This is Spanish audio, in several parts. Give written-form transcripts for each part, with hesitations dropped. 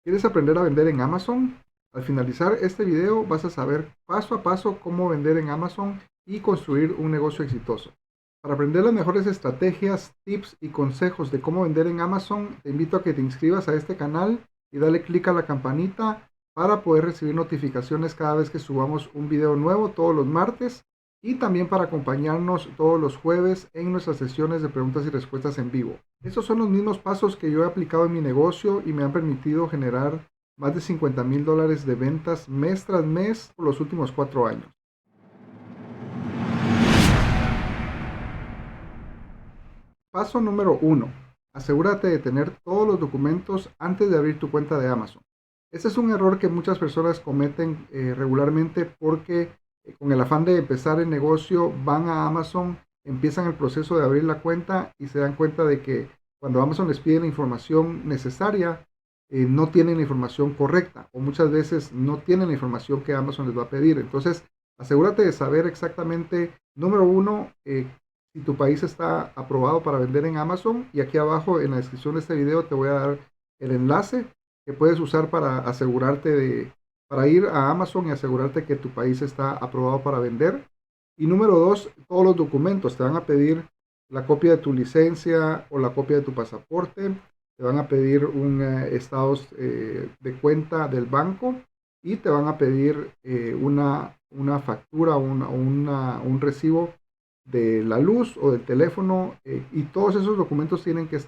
¿Quieres aprender a vender en Amazon? Al finalizar este video vas a saber paso a paso cómo vender en Amazon y construir un negocio exitoso. Para aprender las mejores estrategias, tips y consejos de cómo vender en Amazon, te invito a que te inscribas a este canal y dale clic a la campanita para poder recibir notificaciones cada vez que subamos un video nuevo todos los martes y también para acompañarnos todos los jueves en nuestras sesiones de preguntas y respuestas en vivo. Estos son los mismos pasos que yo he aplicado en mi negocio y me han permitido generar más de $50,000 de ventas mes tras mes por los últimos 4 años. Paso número 1. Asegúrate de tener todos los documentos antes de abrir tu cuenta de Amazon. Este es un error que muchas personas cometen regularmente porque con el afán de empezar el negocio van a Amazon, empiezan el proceso de abrir la cuenta y se dan cuenta de que cuando Amazon les pide la información necesaria, no tienen la información correcta o muchas veces no tienen la información que Amazon les va a pedir. Entonces, asegúrate de saber exactamente, número uno, si tu país está aprobado para vender en Amazon, y aquí abajo en la descripción de este video te voy a dar el enlace que puedes usar para para ir a Amazon y asegurarte que tu país está aprobado para vender. Y número dos, todos los documentos. Te van a pedir la copia de tu licencia o la copia de tu pasaporte. Te van a pedir un estado de cuenta del banco y te van a pedir una factura o un recibo de la luz o del teléfono, y todos esos documentos tienen que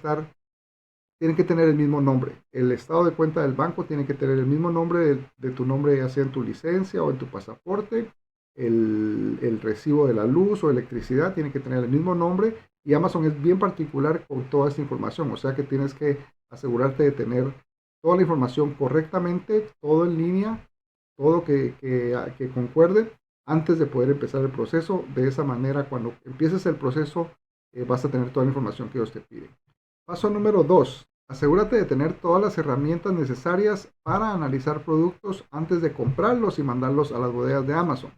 tener el mismo nombre. El estado de cuenta del banco tiene que tener el mismo nombre de tu nombre, ya sea en tu licencia o en tu pasaporte. El recibo de la luz o electricidad tiene que tener el mismo nombre, y Amazon es bien particular con toda esta información, o sea que tienes que asegurarte de tener toda la información correctamente, todo en línea, todo que concuerde antes de poder empezar el proceso. De esa manera, cuando empieces el proceso, vas a tener toda la información que ellos te piden. Paso número 2. Asegúrate de tener todas las herramientas necesarias para analizar productos antes de comprarlos y mandarlos a las bodegas de Amazon.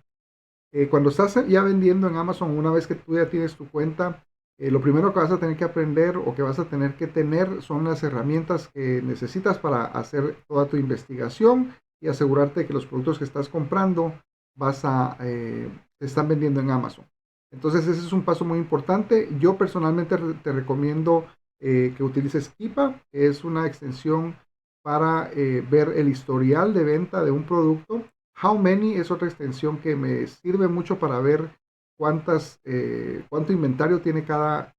Cuando estás ya vendiendo en Amazon, una vez que tú ya tienes tu cuenta, lo primero que vas a tener que aprender o que vas a tener que tener son las herramientas que necesitas para hacer toda tu investigación y asegurarte que los productos que estás comprando te están vendiendo en Amazon. Entonces ese es un paso muy importante. Yo personalmente te recomiendo que utilices Keepa, que es una extensión para ver el historial de venta de un producto. How Many es otra extensión que me sirve mucho para ver cuánto inventario tiene cada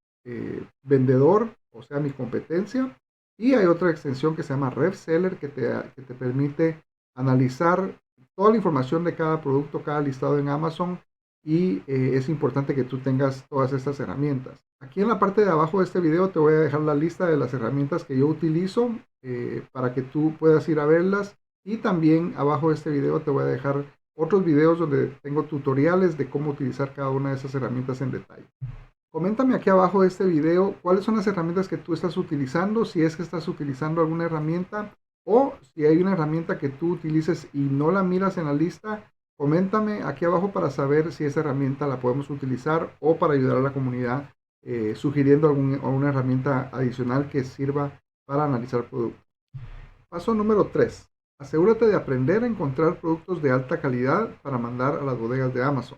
vendedor, o sea, mi competencia. Y hay otra extensión que se llama RevSeller que te permite analizar toda la información de cada producto, cada listado en Amazon, y es importante que tú tengas todas estas herramientas. Aquí en la parte de abajo de este video te voy a dejar la lista de las herramientas que yo utilizo para que tú puedas ir a verlas, y también abajo de este video te voy a dejar otros videos donde tengo tutoriales de cómo utilizar cada una de esas herramientas en detalle. Coméntame aquí abajo de este video cuáles son las herramientas que tú estás utilizando, si es que estás utilizando alguna herramienta, o si hay una herramienta que tú utilices y no la miras en la lista. Coméntame aquí abajo para saber si esa herramienta la podemos utilizar o para ayudar a la comunidad sugiriendo alguna herramienta adicional que sirva para analizar productos. Paso número 3. Asegúrate de aprender a encontrar productos de alta calidad para mandar a las bodegas de Amazon.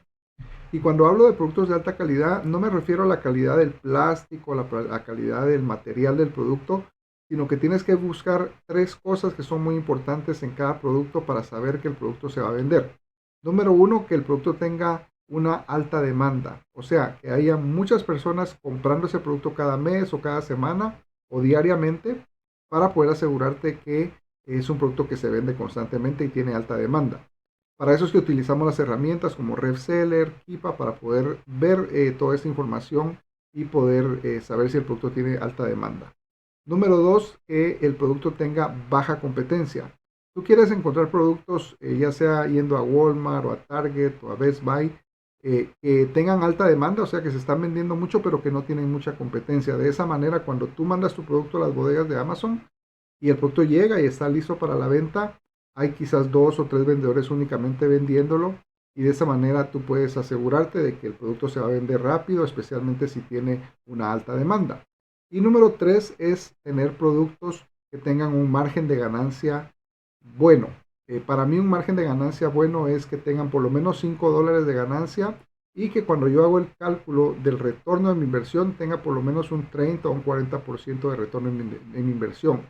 Y cuando hablo de productos de alta calidad, no me refiero a la calidad del plástico, la calidad del material del producto, sino que tienes que buscar 3 cosas que son muy importantes en cada producto para saber que el producto se va a vender. Número 1, que el producto tenga una alta demanda, o sea, que haya muchas personas comprando ese producto cada mes o cada semana o diariamente, para poder asegurarte que es un producto que se vende constantemente y tiene alta demanda. Para eso es que utilizamos las herramientas como RevSeller, Keepa, para poder ver toda esta información y poder saber si el producto tiene alta demanda. Número 2, que el producto tenga baja competencia. Tú quieres encontrar productos, ya sea yendo a Walmart o a Target o a Best Buy, que tengan alta demanda, o sea que se están vendiendo mucho pero que no tienen mucha competencia. De esa manera, cuando tú mandas tu producto a las bodegas de Amazon y el producto llega y está listo para la venta, hay quizás 2 o 3 vendedores únicamente vendiéndolo, y de esa manera tú puedes asegurarte de que el producto se va a vender rápido, especialmente si tiene una alta demanda. Y número 3 es tener productos que tengan un margen de ganancia bueno. Para mí un margen de ganancia bueno es que tengan por lo menos $5 de ganancia y que cuando yo hago el cálculo del retorno de mi inversión tenga por lo menos un 30 o un 40% de retorno en mi inversión.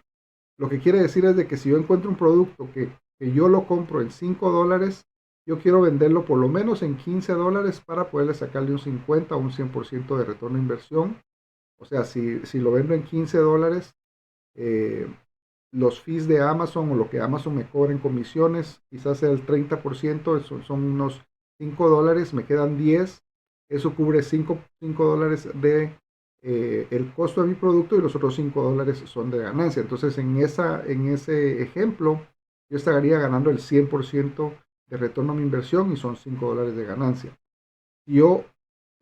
Lo que quiere decir es de que si yo encuentro un producto que yo lo compro en $5, yo quiero venderlo por lo menos en $15 para poderle sacarle un 50 o un 100% de retorno de inversión. O sea, si lo vendo en $15, eh, los fees de Amazon o lo que Amazon me cobra en comisiones, quizás sea el 30%, eso son unos $5, me quedan 10, eso cubre $5 de el costo de mi producto y los otros $5 son de ganancia. Entonces, en ese ejemplo, yo estaría ganando el 100% de retorno a mi inversión y son $5 de ganancia. Si yo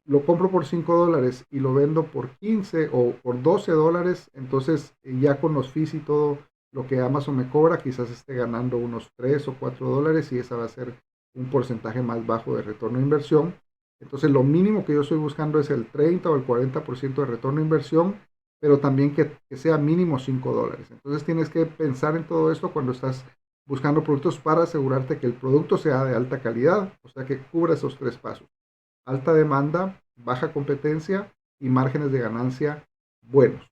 lo compro por $5 y lo vendo por 15 o por $12, entonces ya con los fees y todo lo que Amazon me cobra, quizás esté ganando unos $3 o $4 y esa va a ser un porcentaje más bajo de retorno de inversión. Entonces lo mínimo que yo estoy buscando es el 30 o el 40% de retorno de inversión, pero también que sea mínimo $5. Entonces tienes que pensar en todo esto cuando estás buscando productos para asegurarte que el producto sea de alta calidad, o sea que cubra esos tres pasos: alta demanda, baja competencia y márgenes de ganancia buenos.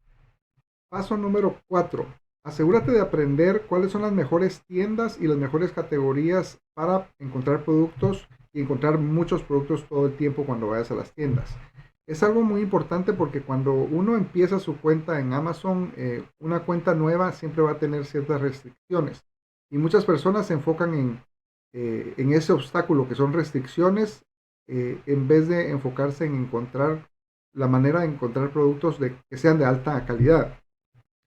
Paso número 4. Asegúrate de aprender cuáles son las mejores tiendas y las mejores categorías para encontrar productos y encontrar muchos productos todo el tiempo cuando vayas a las tiendas. Es algo muy importante porque cuando uno empieza su cuenta en Amazon, una cuenta nueva siempre va a tener ciertas restricciones. Y muchas personas se enfocan en ese obstáculo que son restricciones, en vez de enfocarse en encontrar la manera de encontrar productos que sean de alta calidad.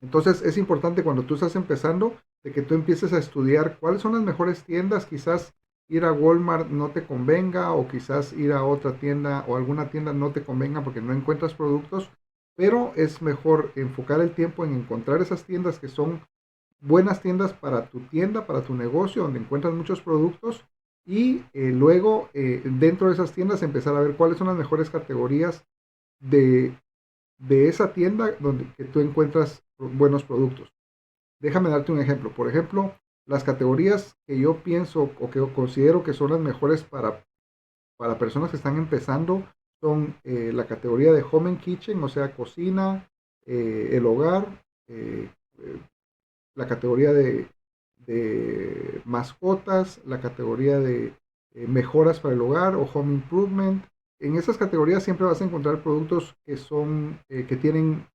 Entonces es importante cuando tú estás empezando de que tú empieces a estudiar cuáles son las mejores tiendas. Quizás ir a Walmart no te convenga, o quizás ir a otra tienda o alguna tienda no te convenga porque no encuentras productos, pero es mejor enfocar el tiempo en encontrar esas tiendas que son buenas tiendas para tu tienda, para tu negocio, donde encuentras muchos productos, y luego dentro de esas tiendas empezar a ver cuáles son las mejores categorías de, de esa tienda donde que tú encuentras buenos productos. Déjame darte un ejemplo. Por ejemplo, las categorías que yo pienso o que yo considero que son las mejores para personas que están empezando son la categoría de Home and Kitchen, o sea, cocina, el hogar, la categoría de mascotas, la categoría de mejoras para el hogar o home improvement. En esas categorías siempre vas a encontrar productos que tienen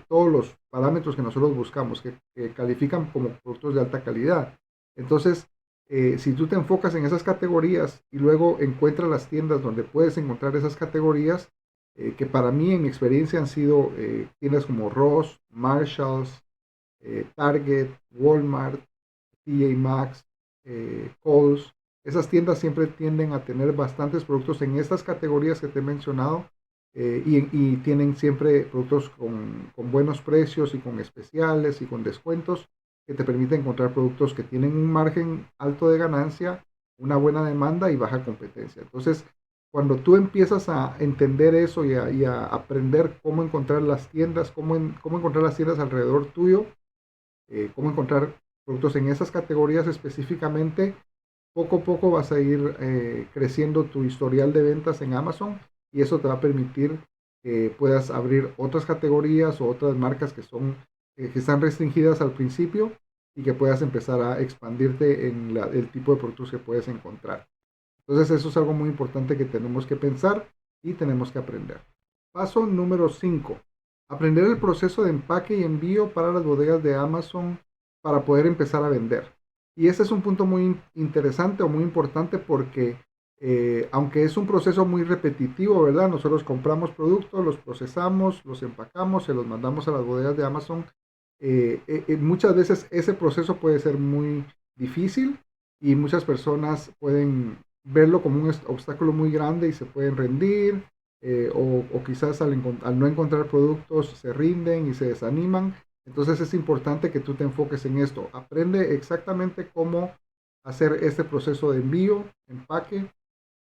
todos los parámetros que nosotros buscamos, que califican como productos de alta calidad. Entonces, si tú te enfocas en esas categorías y luego encuentras las tiendas donde puedes encontrar esas categorías, que para mí en mi experiencia han sido tiendas como Ross, Marshalls, Target, Walmart, TJ Maxx, Kohl's. Esas tiendas siempre tienden a tener bastantes productos en estas categorías que te he mencionado, y tienen siempre productos con buenos precios y con especiales y con descuentos que te permiten encontrar productos que tienen un margen alto de ganancia, una buena demanda y baja competencia. Entonces, cuando tú empiezas a entender eso y a aprender cómo encontrar las tiendas, cómo encontrar las tiendas alrededor tuyo, cómo encontrar productos en esas categorías específicamente, poco a poco vas a ir creciendo tu historial de ventas en Amazon, y eso te va a permitir que puedas abrir otras categorías o otras marcas que están restringidas al principio, y que puedas empezar a expandirte en el tipo de productos que puedes encontrar. Entonces eso es algo muy importante que tenemos que pensar y tenemos que aprender. Paso número 5. Aprender el proceso de empaque y envío para las bodegas de Amazon para poder empezar a vender. Y este es un punto muy interesante o muy importante porque aunque es un proceso muy repetitivo, ¿verdad? Nosotros compramos productos, los procesamos, los empacamos, se los mandamos a las bodegas de Amazon. Muchas veces ese proceso puede ser muy difícil y muchas personas pueden verlo como un obstáculo muy grande y se pueden rendir, o quizás al no encontrar productos se rinden y se desaniman. Entonces es importante que tú te enfoques en esto. Aprende exactamente cómo hacer este proceso de envío, empaque,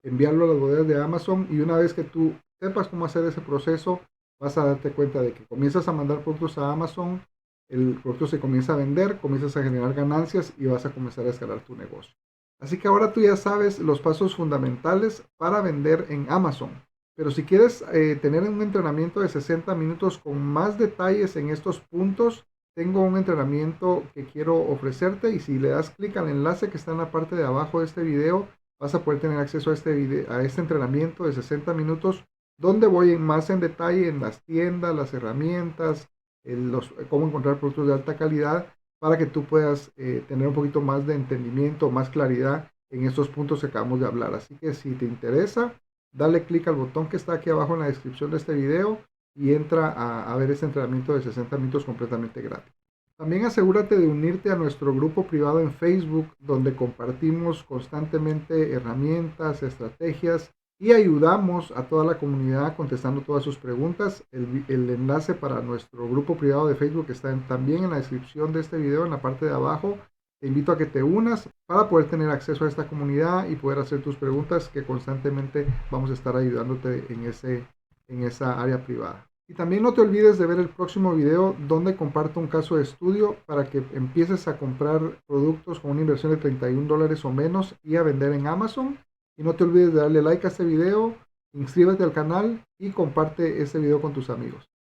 enviarlo a las bodegas de Amazon, y una vez que tú sepas cómo hacer ese proceso, vas a darte cuenta de que comienzas a mandar productos a Amazon el producto se comienza a vender, comienzas a generar ganancias y vas a comenzar a escalar tu negocio. Así que ahora tú ya sabes los pasos fundamentales para vender en Amazon. Pero si quieres tener un entrenamiento de 60 minutos con más detalles en estos puntos, tengo un entrenamiento que quiero ofrecerte y si le das clic al enlace que está en la parte de abajo de este video, vas a poder tener acceso a este entrenamiento de 60 minutos donde voy más en detalle en las tiendas, las herramientas, cómo encontrar productos de alta calidad para que tú puedas tener un poquito más de entendimiento, más claridad en estos puntos que acabamos de hablar. Así que si te interesa, dale clic al botón que está aquí abajo en la descripción de este video y entra a ver este entrenamiento de 60 minutos completamente gratis. También asegúrate de unirte a nuestro grupo privado en Facebook, donde compartimos constantemente herramientas, estrategias y ayudamos a toda la comunidad contestando todas sus preguntas. El enlace para nuestro grupo privado de Facebook está también en la descripción de este video, en la parte de abajo. Te invito a que te unas para poder tener acceso a esta comunidad y poder hacer tus preguntas que constantemente vamos a estar ayudándote en esa área privada. Y también no te olvides de ver el próximo video donde comparto un caso de estudio para que empieces a comprar productos con una inversión de $31 o menos y a vender en Amazon. Y no te olvides de darle like a este video, inscríbete al canal y comparte este video con tus amigos.